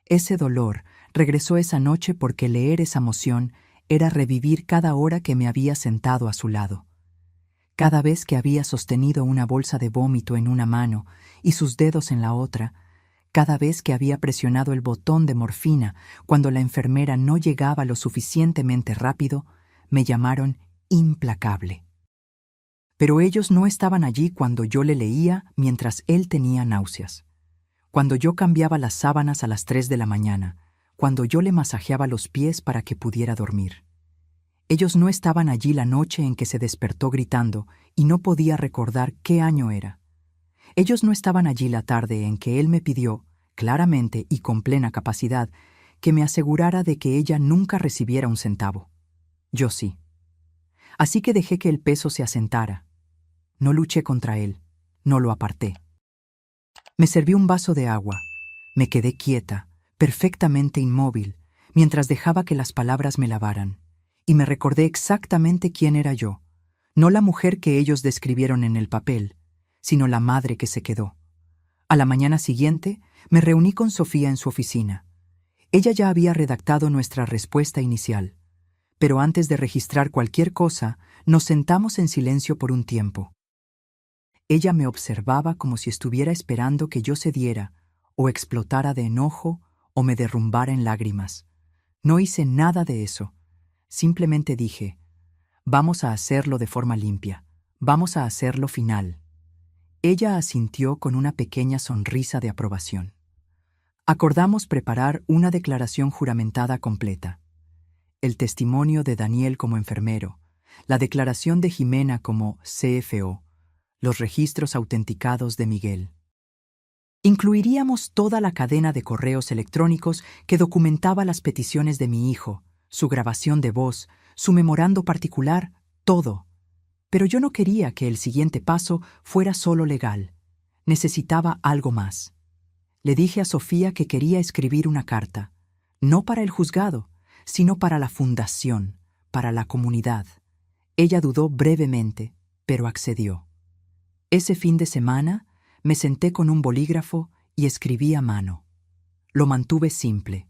Ese dolor regresó esa noche porque leer esa moción era revivir cada hora que me había sentado a su lado. Cada vez que había sostenido una bolsa de vómito en una mano y sus dedos en la otra, cada vez que había presionado el botón de morfina cuando la enfermera no llegaba lo suficientemente rápido, me llamaron implacable. Pero ellos no estaban allí cuando yo le leía mientras él tenía náuseas. Cuando yo cambiaba las sábanas a las 3 de la mañana, cuando yo le masajeaba los pies para que pudiera dormir. Ellos no estaban allí la noche en que se despertó gritando y no podía recordar qué año era. Ellos no estaban allí la tarde en que él me pidió, claramente y con plena capacidad, que me asegurara de que ella nunca recibiera un centavo. Yo sí. Así que dejé que el peso se asentara. No luché contra él, no lo aparté. Me serví un vaso de agua. Me quedé quieta, perfectamente inmóvil, mientras dejaba que las palabras me lavaran. Y me recordé exactamente quién era yo. No la mujer que ellos describieron en el papel, sino la madre que se quedó. A la mañana siguiente, me reuní con Sofía en su oficina. Ella ya había redactado nuestra respuesta inicial. Pero antes de registrar cualquier cosa, nos sentamos en silencio por un tiempo. Ella me observaba como si estuviera esperando que yo cediera o explotara de enojo, o me derrumbara en lágrimas. No hice nada de eso. Simplemente dije, vamos a hacerlo de forma limpia, vamos a hacerlo final. Ella asintió con una pequeña sonrisa de aprobación. Acordamos preparar una declaración juramentada completa. El testimonio de Daniel como enfermero, la declaración de Jimena como CFO, los registros autenticados de Miguel. Incluiríamos toda la cadena de correos electrónicos que documentaba las peticiones de mi hijo, su grabación de voz, su memorando particular, todo. Pero yo no quería que el siguiente paso fuera solo legal. Necesitaba algo más. Le dije a Sofía que quería escribir una carta, no para el juzgado, sino para la fundación, para la comunidad. Ella dudó brevemente, pero accedió. Ese fin de semana me senté con un bolígrafo y escribí a mano. Lo mantuve simple.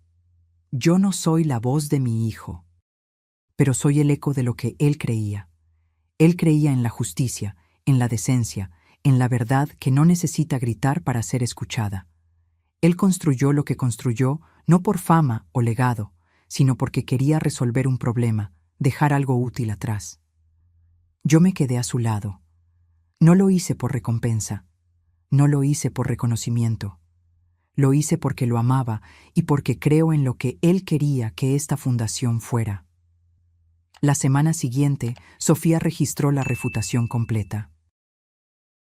Yo no soy la voz de mi hijo, pero soy el eco de lo que él creía. Él creía en la justicia, en la decencia, en la verdad que no necesita gritar para ser escuchada. Él construyó lo que construyó no por fama o legado, sino porque quería resolver un problema, dejar algo útil atrás. Yo me quedé a su lado. No lo hice por recompensa, no lo hice por reconocimiento. Lo hice porque lo amaba y porque creo en lo que él quería que esta fundación fuera. La semana siguiente, Sofía registró la refutación completa.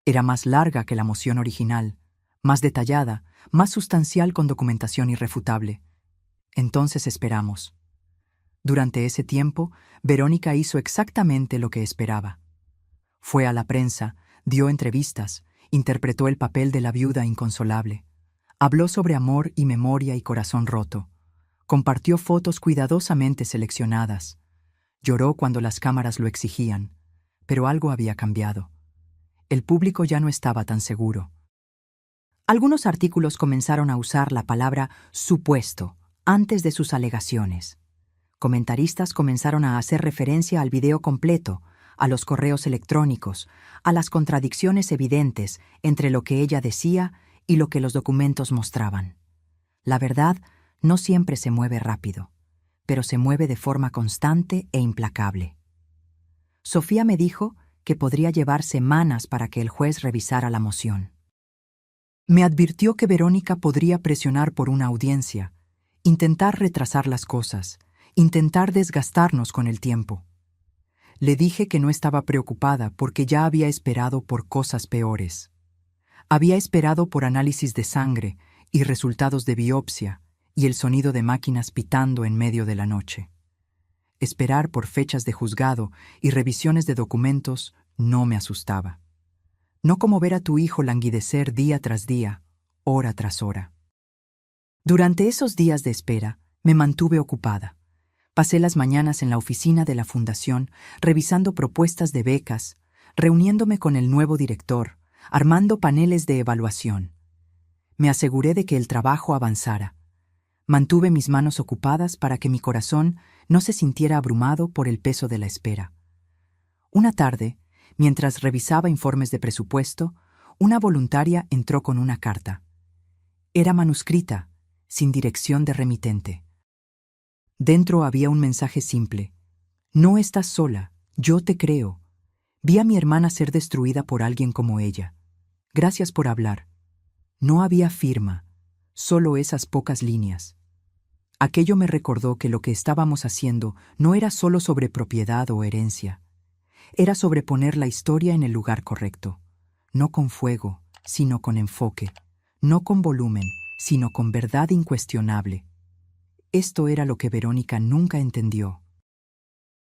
Era más larga que la moción original, más detallada, más sustancial con documentación irrefutable. Entonces esperamos. Durante ese tiempo, Verónica hizo exactamente lo que esperaba. Fue a la prensa, dio entrevistas, interpretó el papel de la viuda inconsolable. Habló sobre amor y memoria y corazón roto. Compartió fotos cuidadosamente seleccionadas. Lloró cuando las cámaras lo exigían, pero algo había cambiado. El público ya no estaba tan seguro. Algunos artículos comenzaron a usar la palabra supuesto antes de sus alegaciones. Comentaristas comenzaron a hacer referencia al video completo, a los correos electrónicos, a las contradicciones evidentes entre lo que ella decía y lo que los documentos mostraban. La verdad no siempre se mueve rápido, pero se mueve de forma constante e implacable. Sofía me dijo que podría llevar semanas para que el juez revisara la moción. Me advirtió que Verónica podría presionar por una audiencia, intentar retrasar las cosas, intentar desgastarnos con el tiempo. Le dije que no estaba preocupada porque ya había esperado por cosas peores. Había esperado por análisis de sangre y resultados de biopsia y el sonido de máquinas pitando en medio de la noche. Esperar por fechas de juzgado y revisiones de documentos no me asustaba. No como ver a tu hijo languidecer día tras día, hora tras hora. Durante esos días de espera, me mantuve ocupada. Pasé las mañanas en la oficina de la fundación, revisando propuestas de becas, reuniéndome con el nuevo director, armando paneles de evaluación. Me aseguré de que el trabajo avanzara. Mantuve mis manos ocupadas para que mi corazón no se sintiera abrumado por el peso de la espera. Una tarde, mientras revisaba informes de presupuesto, una voluntaria entró con una carta. Era manuscrita, sin dirección de remitente. Dentro había un mensaje simple. No estás sola, yo te creo. Vi a mi hermana ser destruida por alguien como ella. Gracias por hablar. No había firma, solo esas pocas líneas. Aquello me recordó que lo que estábamos haciendo no era solo sobre propiedad o herencia. Era sobre poner la historia en el lugar correcto. No con fuego, sino con enfoque. No con volumen, sino con verdad incuestionable. Esto era lo que Verónica nunca entendió.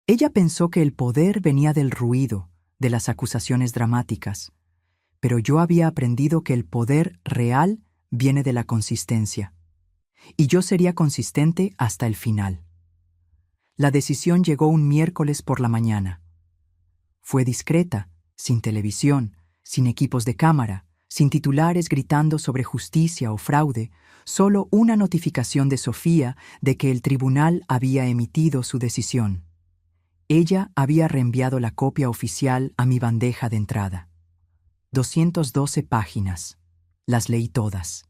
Ella pensó que el poder venía del ruido, de las acusaciones dramáticas, pero yo había aprendido que el poder real viene de la consistencia, y yo sería consistente hasta el final. La decisión llegó un miércoles por la mañana. Fue discreta, sin televisión, sin equipos de cámara, sin titulares gritando sobre justicia o fraude, solo una notificación de Sofía de que el tribunal había emitido su decisión. Ella había reenviado la copia oficial a mi bandeja de entrada. 212 páginas. Las leí todas.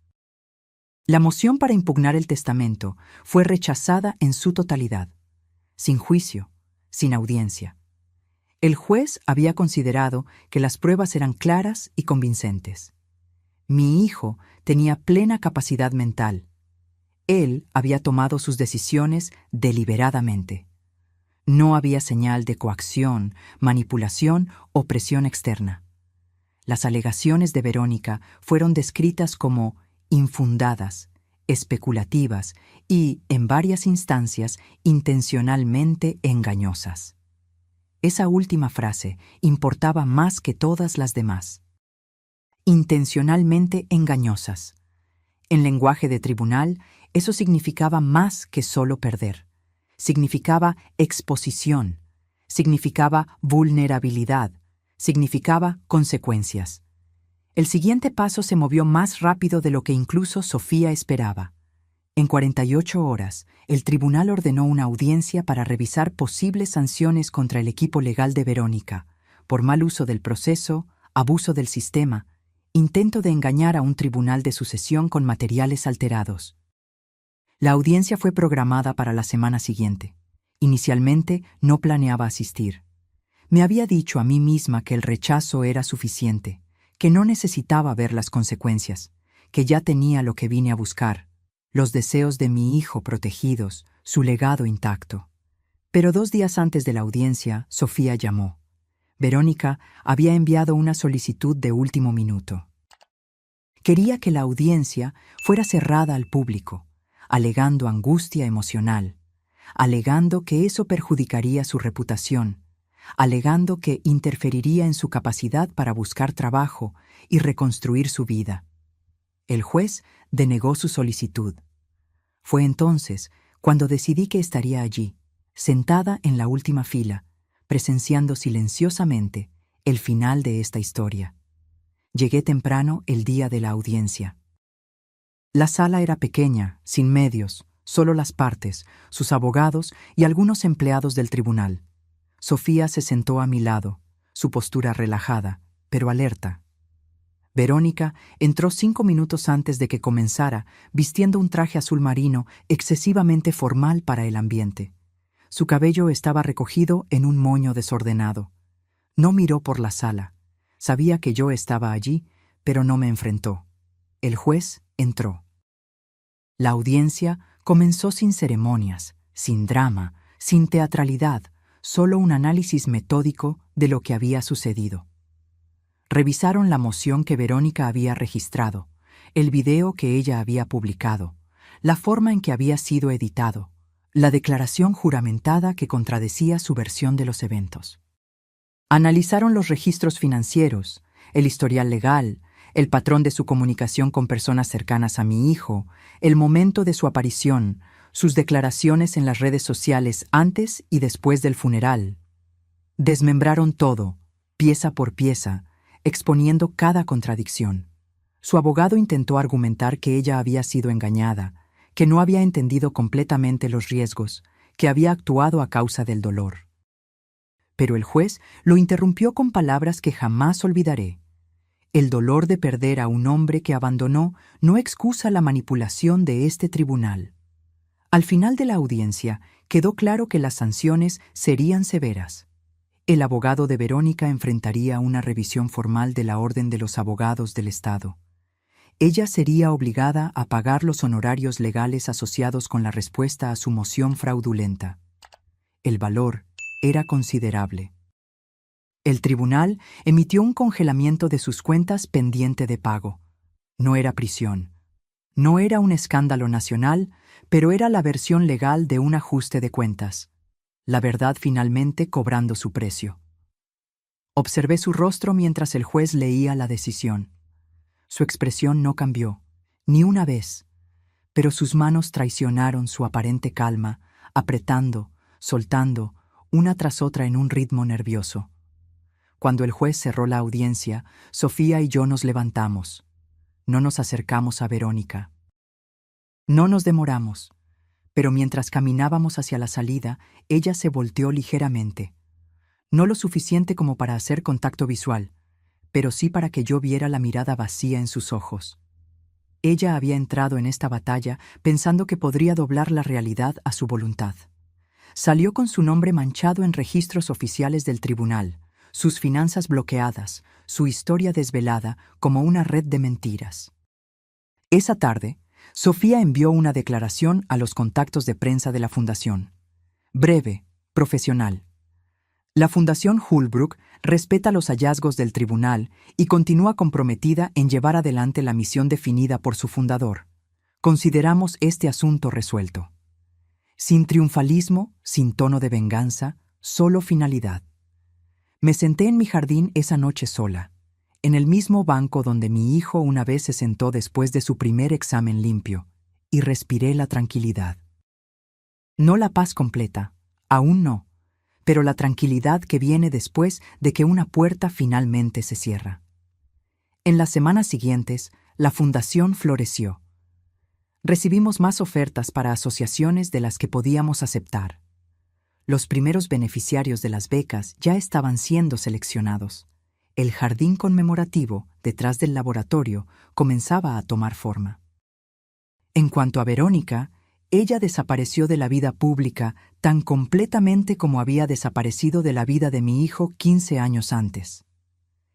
La moción para impugnar el testamento fue rechazada en su totalidad, sin juicio, sin audiencia. El juez había considerado que las pruebas eran claras y convincentes. Mi hijo tenía plena capacidad mental. Él había tomado sus decisiones deliberadamente. No había señal de coacción, manipulación o presión externa. Las alegaciones de Verónica fueron descritas como infundadas, especulativas y, en varias instancias, intencionalmente engañosas. Esa última frase importaba más que todas las demás. Intencionalmente engañosas. En lenguaje de tribunal, eso significaba más que solo perder. Significaba exposición, significaba vulnerabilidad, significaba consecuencias. El siguiente paso se movió más rápido de lo que incluso Sofía esperaba. En 48 horas, el tribunal ordenó una audiencia para revisar posibles sanciones contra el equipo legal de Verónica, por mal uso del proceso, abuso del sistema, intento de engañar a un tribunal de sucesión con materiales alterados. La audiencia fue programada para la semana siguiente. Inicialmente no planeaba asistir. Me había dicho a mí misma que el rechazo era suficiente, que no necesitaba ver las consecuencias, que ya tenía lo que vine a buscar, los deseos de mi hijo protegidos, su legado intacto. Pero 2 días antes de la audiencia, Sofía llamó. Verónica había enviado una solicitud de último minuto. Quería que la audiencia fuera cerrada al público, alegando angustia emocional, alegando que eso perjudicaría su reputación, alegando que interferiría en su capacidad para buscar trabajo y reconstruir su vida. El juez denegó su solicitud. Fue entonces cuando decidí que estaría allí, sentada en la última fila, presenciando silenciosamente el final de esta historia. Llegué temprano el día de la audiencia. La sala era pequeña, sin medios, solo las partes, sus abogados y algunos empleados del tribunal. Sofía se sentó a mi lado, su postura relajada, pero alerta. Verónica entró 5 minutos antes de que comenzara, vistiendo un traje azul marino excesivamente formal para el ambiente. Su cabello estaba recogido en un moño desordenado. No miró por la sala. Sabía que yo estaba allí, pero no me enfrentó. El juez entró. La audiencia comenzó sin ceremonias, sin drama, sin teatralidad, solo un análisis metódico de lo que había sucedido. Revisaron la moción que Verónica había registrado, el video que ella había publicado, la forma en que había sido editado, la declaración juramentada que contradecía su versión de los eventos. Analizaron los registros financieros, el historial legal, el patrón de su comunicación con personas cercanas a mi hijo, el momento de su aparición, sus declaraciones en las redes sociales antes y después del funeral. Desmembraron todo, pieza por pieza, exponiendo cada contradicción. Su abogado intentó argumentar que ella había sido engañada, que no había entendido completamente los riesgos, que había actuado a causa del dolor. Pero el juez lo interrumpió con palabras que jamás olvidaré. El dolor de perder a un hombre que abandonó no excusa la manipulación de este tribunal. Al final de la audiencia, quedó claro que las sanciones serían severas. El abogado de Verónica enfrentaría una revisión formal de la Orden de los Abogados del Estado. Ella sería obligada a pagar los honorarios legales asociados con la respuesta a su moción fraudulenta. El valor era considerable. El tribunal emitió un congelamiento de sus cuentas pendiente de pago. No era prisión. No era un escándalo nacional, pero era la versión legal de un ajuste de cuentas. La verdad finalmente cobrando su precio. Observé su rostro mientras el juez leía la decisión. Su expresión no cambió, ni una vez, pero sus manos traicionaron su aparente calma, apretando, soltando, una tras otra en un ritmo nervioso. Cuando el juez cerró la audiencia, Sofía y yo nos levantamos. No nos acercamos a Verónica. No nos demoramos, pero mientras caminábamos hacia la salida, ella se volteó ligeramente. No lo suficiente como para hacer contacto visual, pero sí para que yo viera la mirada vacía en sus ojos. Ella había entrado en esta batalla pensando que podría doblar la realidad a su voluntad. Salió con su nombre manchado en registros oficiales del tribunal, sus finanzas bloqueadas, su historia desvelada como una red de mentiras. Esa tarde, Sofía envió una declaración a los contactos de prensa de la Fundación. Breve, profesional. La Fundación Holbrook respeta los hallazgos del tribunal y continúa comprometida en llevar adelante la misión definida por su fundador. Consideramos este asunto resuelto. Sin triunfalismo, sin tono de venganza, solo finalidad. Me senté en mi jardín esa noche sola, en el mismo banco donde mi hijo una vez se sentó después de su primer examen limpio, y respiré la tranquilidad. No la paz completa, aún no, pero la tranquilidad que viene después de que una puerta finalmente se cierra. En las semanas siguientes, la fundación floreció. Recibimos más ofertas para asociaciones de las que podíamos aceptar. Los primeros beneficiarios de las becas ya estaban siendo seleccionados. El jardín conmemorativo, detrás del laboratorio, comenzaba a tomar forma. En cuanto a Verónica, ella desapareció de la vida pública tan completamente como había desaparecido de la vida de mi hijo 15 años antes.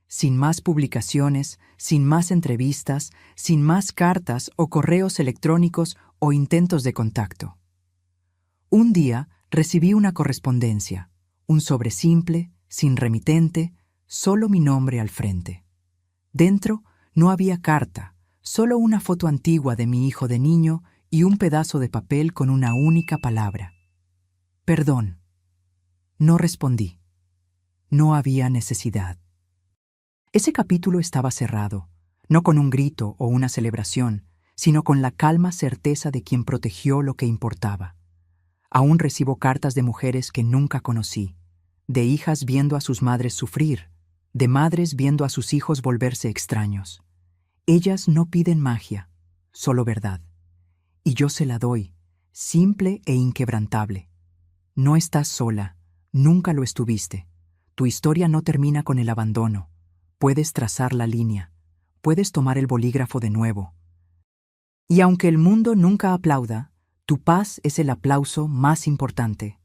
Sin más publicaciones, sin más entrevistas, sin más cartas o correos electrónicos o intentos de contacto. Un día recibí una correspondencia, un sobre simple, sin remitente, solo mi nombre al frente. Dentro no había carta, solo una foto antigua de mi hijo de niño y un pedazo de papel con una única palabra. Perdón. No respondí. No había necesidad. Ese capítulo estaba cerrado, no con un grito o una celebración, sino con la calma certeza de quien protegió lo que importaba. Aún recibo cartas de mujeres que nunca conocí, de hijas viendo a sus madres sufrir, de madres viendo a sus hijos volverse extraños. Ellas no piden magia, solo verdad. Y yo se la doy, simple e inquebrantable. No estás sola, nunca lo estuviste. Tu historia no termina con el abandono. Puedes trazar la línea, puedes tomar el bolígrafo de nuevo. Y aunque el mundo nunca aplauda, tu paz es el aplauso más importante.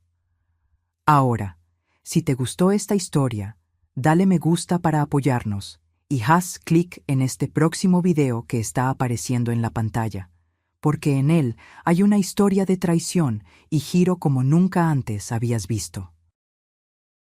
Ahora, si te gustó esta historia, dale me gusta para apoyarnos y haz clic en este próximo video que está apareciendo en la pantalla, porque en él hay una historia de traición y giro como nunca antes habías visto.